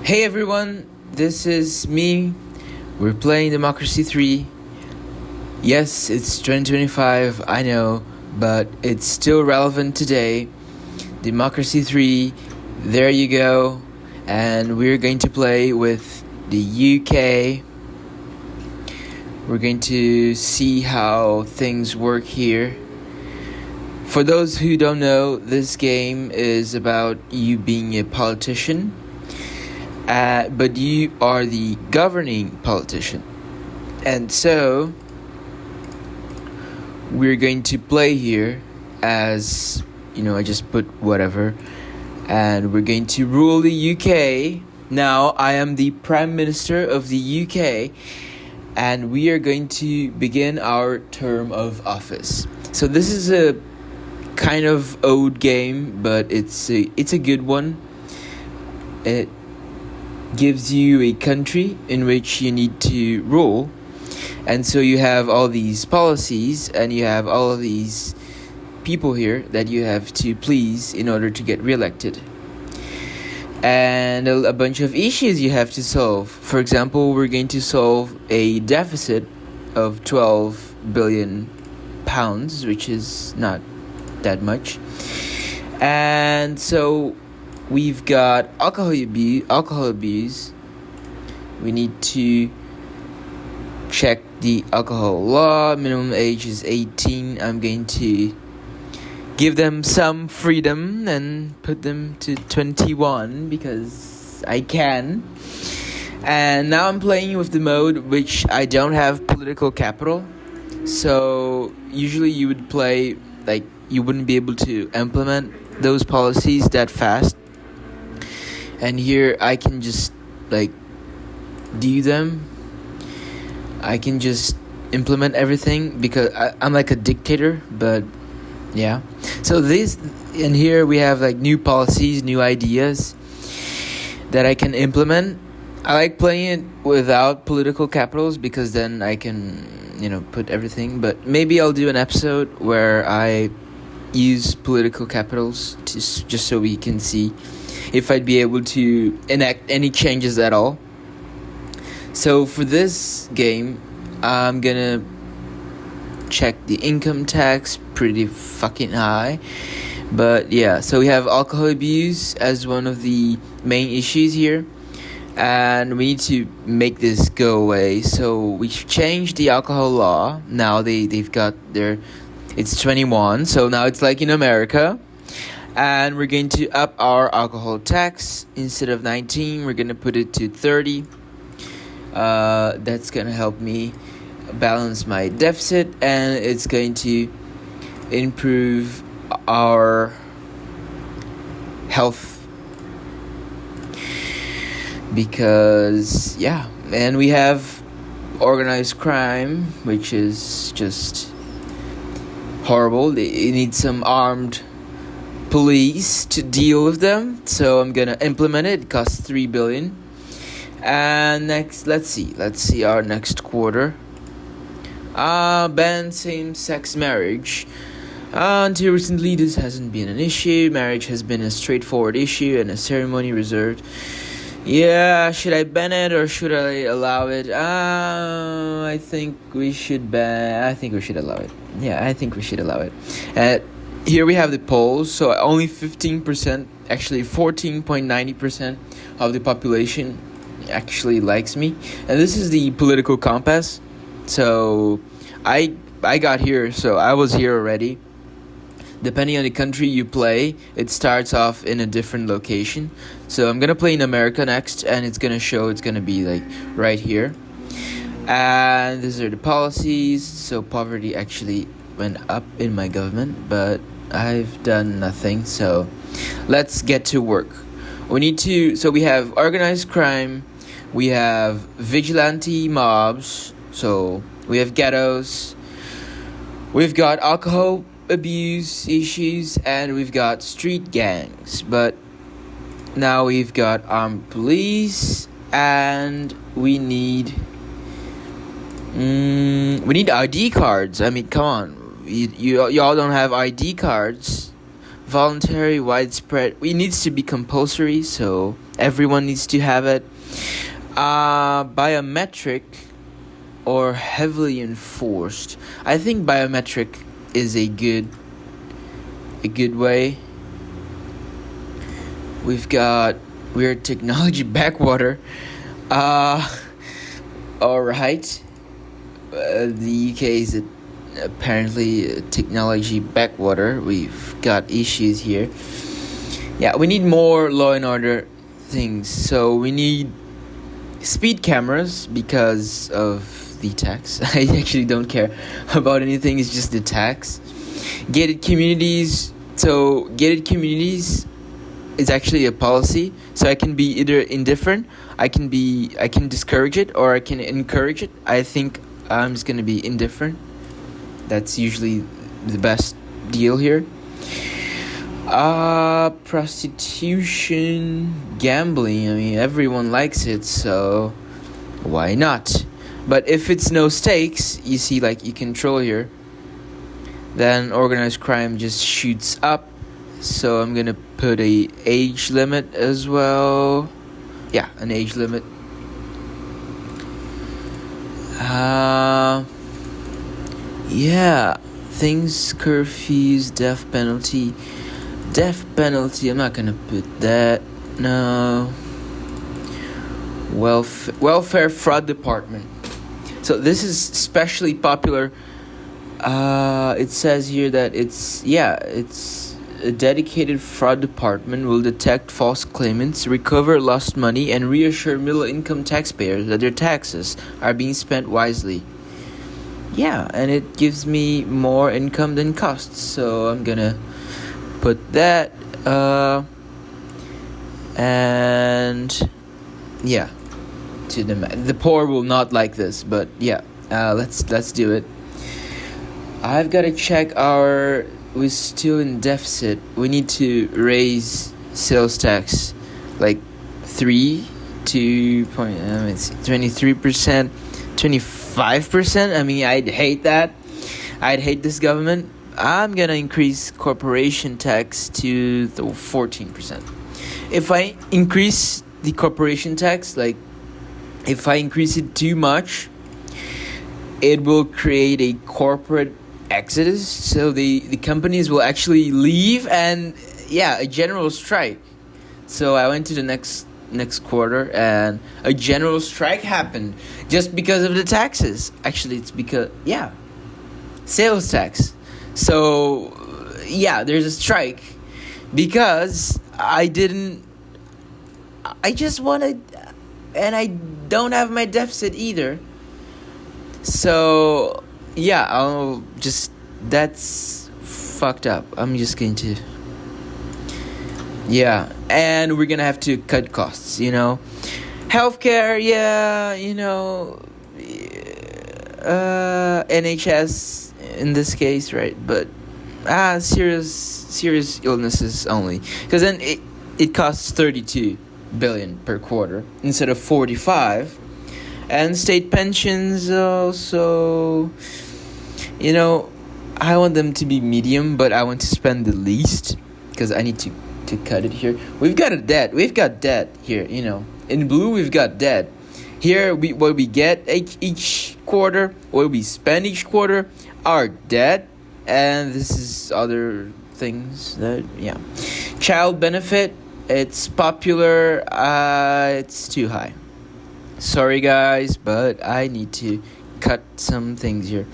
Hey everyone, this is me. We're playing Democracy 3. Yes, it's 2025, I know, but it's still relevant today. Democracy 3, there you go. And we're going to play with the UK. We're going to see how things work here. For those who don't know, this game is about you being a politician. But you are the governing politician. And so we're going to play here as, I just put whatever. And we're going to rule the UK. Now I am the Prime Minister of the UK. And we are going to begin our term of office. So this is a kind of old game, but it's a good one. It gives you a country in which you need to rule, and so you have all these policies and you have all of these people here that you have to please in order to get reelected, and a bunch of issues you have to solve. For example, we're going to solve a deficit of 12 billion pounds, which is not that much. And so we've got alcohol abuse. We need to check the alcohol law. Minimum age is 18. I'm going to give them some freedom and put them to 21 because I can. And now I'm playing with the mode which I don't have political capital. So usually you would play like you wouldn't be able to implement those policies that fast. And here I can just do them. I can just implement everything because I'm like a dictator, but yeah. So and here we have new policies, new ideas that I can implement. I like playing it without political capitals because then I can, put everything. But maybe I'll do an episode where I use political capitals just so we can see if I'd be able to enact any changes at all. So for this game, I'm gonna check the income tax pretty fucking high. But yeah, so we have alcohol abuse as one of the main issues here. And we need to make this go away. So we've changed the alcohol law. Now they've got it's 21. So now it's like in America. And we're going to up our alcohol tax. Instead of 19, we're going to put it to 30. That's going to help me balance my deficit. And it's going to improve our health. Because, and we have organized crime, which is just horrible. It needs some armed police to deal with them, so I'm gonna implement it. It costs 3 billion. And next, let's see our next quarter. Ban same-sex marriage. Until recently, this hasn't been an issue. Marriage has been a straightforward issue and a ceremony reserved. Yeah, should I ban it or should I allow it? I think we should allow it. Yeah, I think we should allow it. Here we have the polls. So only 15%, actually 14.90% of the population actually likes me. And this is the political compass. So I got here, so I was here already. Depending on the country you play, it starts off in a different location. So I'm going to play in America next, and it's going to be right here. And these are the policies. So poverty actually went up in my government, but I've done nothing. So let's get to work. So we have organized crime, we have vigilante mobs, so we have ghettos, we've got alcohol abuse issues, and we've got street gangs. But now we've got armed police, and we need ID cards. I mean, come on, you all don't have ID cards. voluntary, widespread. It needs to be compulsory, so everyone needs to have it. Biometric or heavily enforced. I think biometric is a good way. We're technology backwater. Alright. The UK is apparently a technology backwater. We've got issues here. Yeah, we need more law and order things. So we need speed cameras because of the tax. I actually don't care about anything. It's just the tax. Gated communities. So gated communities is actually a policy. So I can be either indifferent, I can discourage it, or I can encourage it. I think I'm just gonna be indifferent. That's usually the best deal here. Prostitution, gambling. I mean, everyone likes it, so why not? But if it's no stakes, you see, like, you control here, then organized crime just shoots up. So I'm gonna put a age limit as well. Yeah, an age limit. Yeah, things, curfews, death penalty. I'm not gonna put that. No. Welfare fraud department. So this is especially popular. It says here that it's a dedicated fraud department will detect false claimants, recover lost money, and reassure middle-income taxpayers that their taxes are being spent wisely. Yeah, and it gives me more income than costs, so I'm gonna put that. And yeah, to the poor will not like this, but yeah, let's do it. I've got to check we're still in deficit. We need to raise sales tax like 23%, 25%. I mean, I'd hate that. I'd hate this government. I'm gonna increase corporation tax to 14%. If I increase the corporation tax, like if I increase it too much, it will create a corporate exodus. So the companies will actually leave, and yeah, a general strike. So I went to the next quarter, and a general strike happened just because of the taxes. Actually, it's because sales tax. So yeah, there's a strike because I just wanted, and I don't have my deficit either. So yeah, that's fucked up. I'm just going to, and we're gonna have to cut costs, healthcare, NHS in this case, right? But serious illnesses only, because then it costs 32 billion per quarter instead of 45. And state pensions also, I want them to be medium, but I want to spend the least because I need to cut it here. We've got debt here, in blue we've got debt. Here what we get each quarter, what we spend each quarter, our debt, and this is other things that child benefit, it's popular, it's too high. Sorry guys, but I need to cut some things here.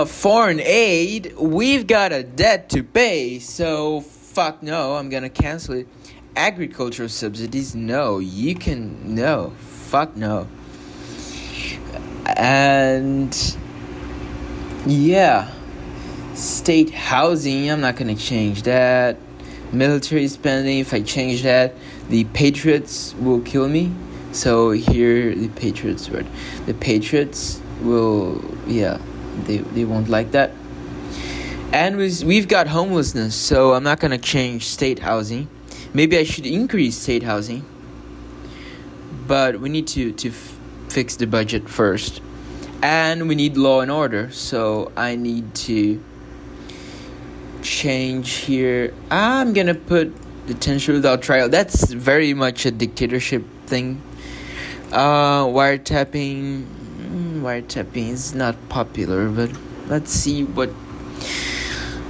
Foreign aid, we've got a debt to pay, so fuck no, I'm gonna cancel it. Agricultural subsidies, fuck no. And state housing, I'm not gonna change that. Military spending, if I change that, the Patriots will kill me. So here the Patriots will, they won't like that. And we've got homelessness, so I'm not gonna change state housing. Maybe I should increase state housing, but we need to fix the budget first. And we need law and order, so I need to change here. I'm gonna put detention without trial. That's very much a dictatorship thing. Wiretapping is not popular, but let's see what.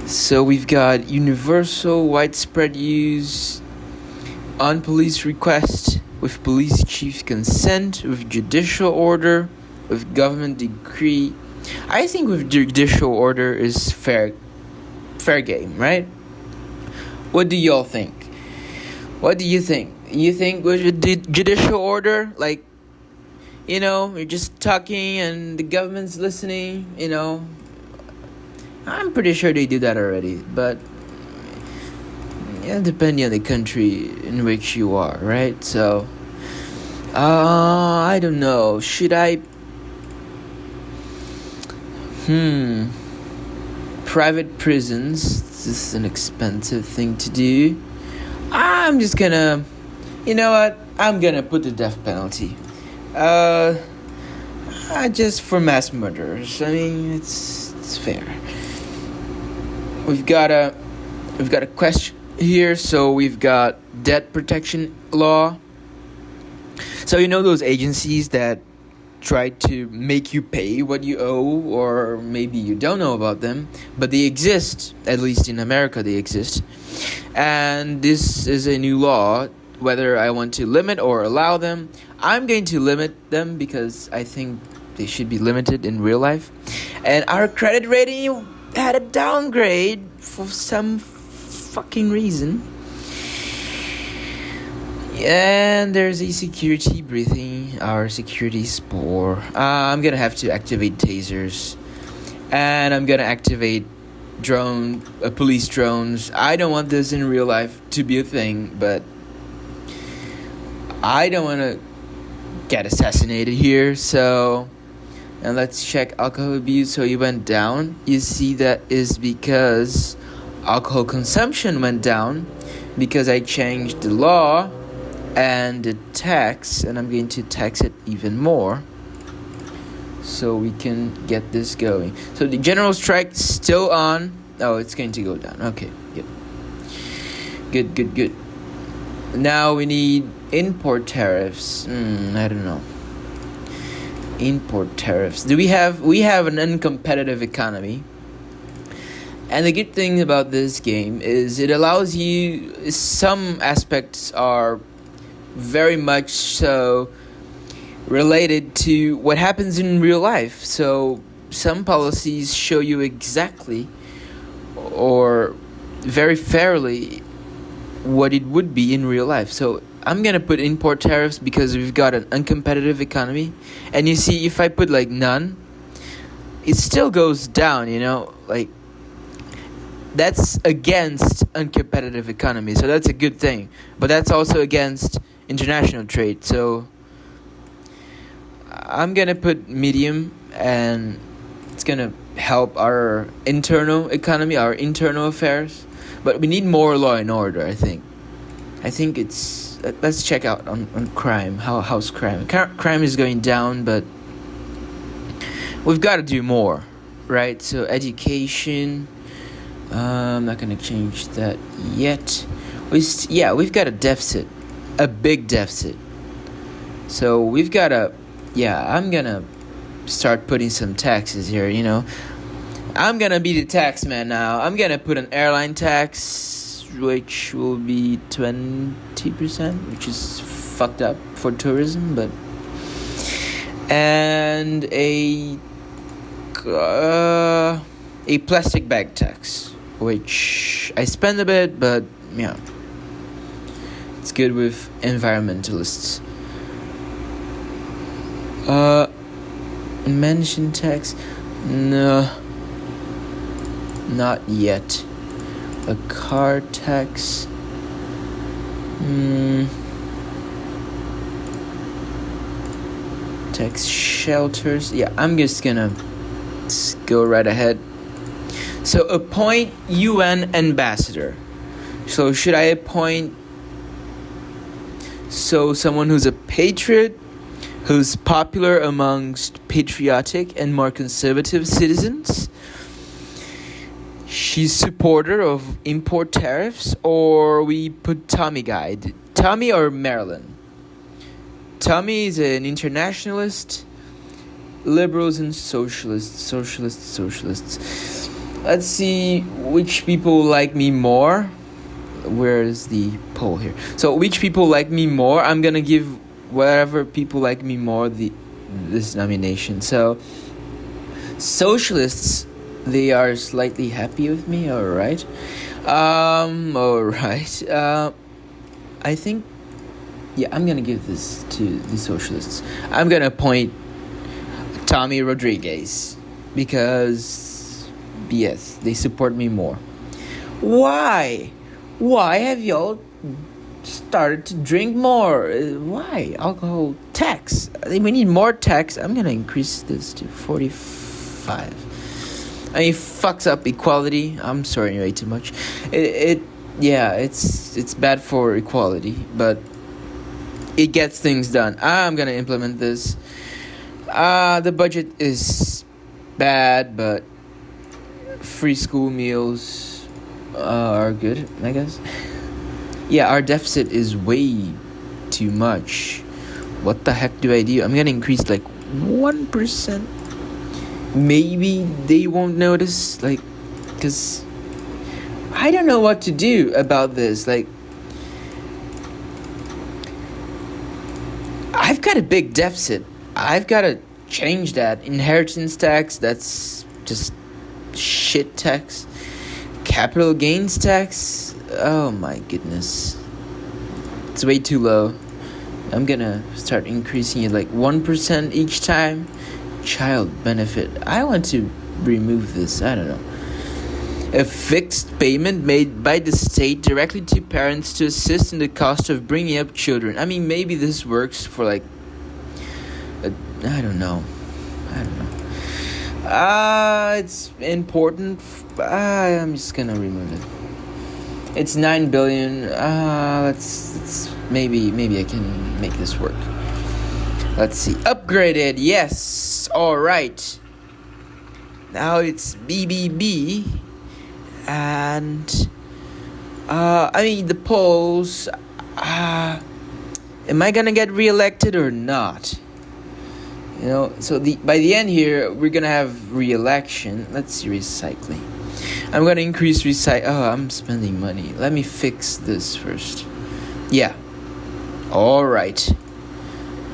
So we've got universal widespread use on police request, with police chief consent, with judicial order, with government decree. I think with judicial order is fair game, right? What do y'all think? What do you think? You think with the judicial order, like, you're just talking and the government's listening, I'm pretty sure they do that already, but depending on the country in which you are, right? So, I don't know. Should I? Private prisons. This is an expensive thing to do. I'm just gonna, you know what? I'm gonna put the death penalty. Just for mass murderers. I mean, it's fair. We've got a question here. So we've got debt protection law. So those agencies that try to make you pay what you owe, or maybe you don't know about them, but they exist. At least in America, they exist. And this is a new law. Whether I want to limit or allow them, I'm going to limit them because I think they should be limited in real life. And our credit rating had a downgrade for some fucking reason. And there's a security briefing. Our security is poor. I'm gonna have to activate tasers, and I'm gonna activate police drones. I don't want this in real life to be a thing, but I don't want to get assassinated here. So, and let's check alcohol abuse. So it went down. You see that is because alcohol consumption went down because I changed the law and the tax, and I'm going to tax it even more so we can get this going. So the general strike is still on. Oh, it's going to go down. Okay, good. Now we need import tariffs. I don't know. Import tariffs. We have an uncompetitive economy. And the good thing about this game is it allows you, some aspects are very much so related to what happens in real life. So some policies show you exactly or very fairly what it would be in real life. So I'm gonna put import tariffs because we've got an uncompetitive economy. And you see, if I put like none, it still goes down, like that's against uncompetitive economy. So that's a good thing. But that's also against international trade. So I'm gonna put medium, and it's gonna help our internal economy, our internal affairs. But we need more law and order, I think it's let's check out on crime. How's crime? Crime is going down, but we've got to do more, right? So education, I'm not gonna change that yet. We've got a deficit, a big deficit. So we've got I'm gonna start putting some taxes here, I'm gonna be the tax man now. I'm gonna put an airline tax, which will be 20%, which is fucked up for tourism, but and a plastic bag tax, which I spend a bit, but it's good with environmentalists. Mention tax, no, not yet. A car tax, tax shelters. I'm just gonna go right ahead. So appoint UN ambassador. So should I appoint someone who's a patriot, who's popular amongst patriotic and more conservative citizens? she's supporter of import tariffs, or we put Tommy guy. Tommy or Marilyn? Tommy is an internationalist. Liberals and socialists. Let's see which people like me more. Where is the poll here? So which people like me more? I'm gonna give whatever people like me more this nomination. So socialists, they are slightly happy with me. All right. I think, yeah, I'm gonna give this to the socialists. I'm gonna appoint Tommy Rodriguez because, yes, they support me more. Why have y'all started to drink more? Why? Alcohol tax. We need more tax. I'm gonna increase this to 45. I mean, it fucks up equality. I'm sorry, way too much. It's bad for equality, but it gets things done. I'm gonna implement this. The budget is bad, but free school meals are good, I guess. Yeah, our deficit is way too much. What the heck do I do? I'm gonna increase like 1%. Maybe they won't notice, because I don't know what to do about this. I've got a big deficit. I've got to change that. Inheritance tax, that's just shit tax. Capital gains tax, oh my goodness. It's way too low. I'm gonna start increasing it 1% each time. Child benefit, I want to remove this. I don't know. A fixed payment made by the state directly to parents to assist in the cost of bringing up children. I mean, maybe this works for I don't know. It's important. I'm just gonna remove it. It's 9 billion. Let's maybe I can make this work. Let's see. Upgraded. Yes. All right. Now it's BBB, and the polls. Am I gonna get reelected or not? So by the end here, we're gonna have re-election. Let's see, recycling. I'm gonna increase I'm spending money. Let me fix this first. Yeah. All right.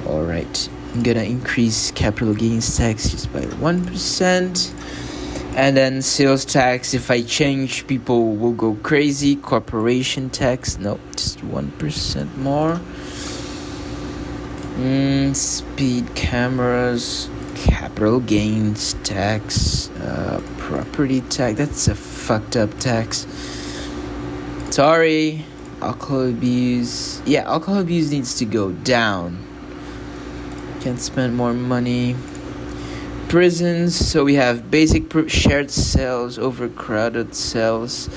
I'm gonna increase capital gains tax just by 1%. And then sales tax, if I change, people will go crazy. Corporation tax, no, just 1% more. Speed cameras, capital gains tax, property tax. That's a fucked up tax. Sorry. Alcohol abuse. Yeah, alcohol abuse needs to go down. Can't spend more money. Prisons, so we have basic shared cells, overcrowded cells,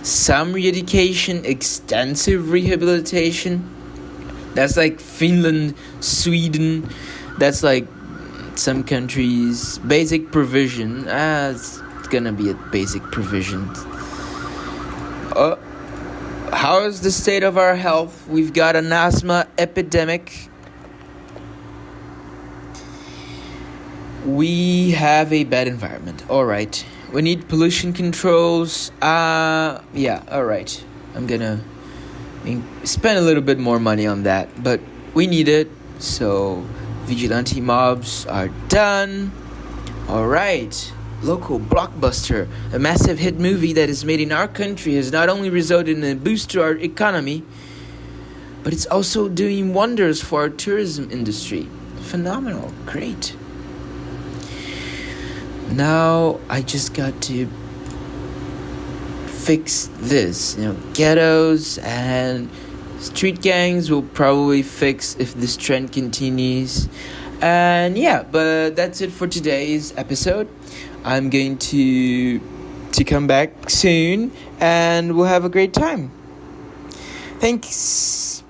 some re-education, extensive rehabilitation. That's like Finland, Sweden. That's like some countries. Basic provision. It's gonna be a basic provision. How is the state of our health? We've got an asthma epidemic. We have a bad environment. All right. We need pollution controls. All right. I'm gonna spend a little bit more money on that, but we need it. So vigilante mobs are done. All right. Local blockbuster, a massive hit movie that is made in our country, has not only resulted in a boost to our economy, but it's also doing wonders for our tourism industry. Phenomenal. Great. Now I just got to fix this. Ghettos and street gangs will probably fix if this trend continues. And but that's it for today's episode. I'm going to come back soon, and we'll have a great time. Thanks.